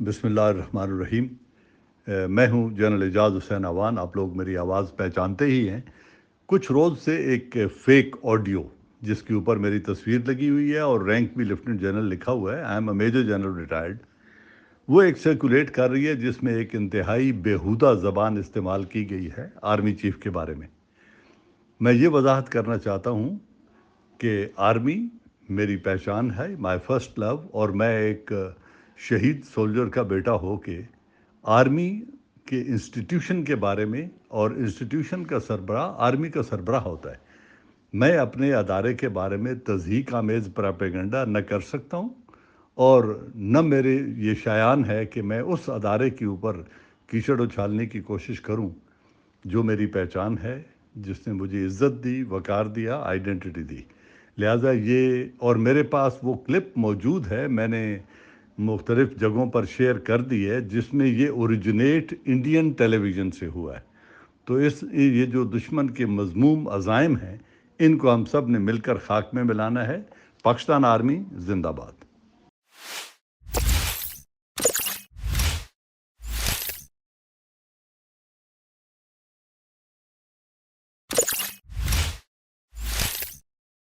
بسم اللہ الرحمن الرحیم۔ میں ہوں جنرل اعجاز حسین اوان، آپ لوگ میری آواز پہچانتے ہی ہیں۔ کچھ روز سے ایک فیک آڈیو جس کے اوپر میری تصویر لگی ہوئی ہے اور رینک بھی لیفٹنٹ جنرل لکھا ہوا ہے، I'm a major general retired, وہ ایک سرکولیٹ کر رہی ہے جس میں ایک انتہائی بیہودہ زبان استعمال کی گئی ہے آرمی چیف کے بارے میں۔ میں یہ وضاحت کرنا چاہتا ہوں کہ آرمی میری پہچان ہے، مائی فرسٹ لو، اور میں ایک شہید سولجر کا بیٹا ہو کے آرمی کے انسٹیٹیوشن کے بارے میں، اور انسٹیٹیوشن کا سربراہ آرمی کا سربراہ ہوتا ہے، میں اپنے ادارے کے بارے میں تضحیک آمیز پراپیگنڈا نہ کر سکتا ہوں، اور نہ میرے یہ شایان ہے کہ میں اس ادارے کے اوپر کیچڑ اچھالنے کی کوشش کروں جو میری پہچان ہے، جس نے مجھے عزت دی، وقار دیا، آئیڈینٹی دی۔ لہٰذا یہ، اور میرے پاس وہ کلپ موجود ہے، میں نے مختلف جگہوں پر شیئر کر دی ہے، جس میں یہ اوریجنیٹ انڈین ٹیلی ویژن سے ہوا ہے۔ تو یہ جو دشمن کے مذموم عزائم ہیں، ان کو ہم سب نے مل کر خاک میں ملانا ہے۔ پاکستان آرمی زندہ باد۔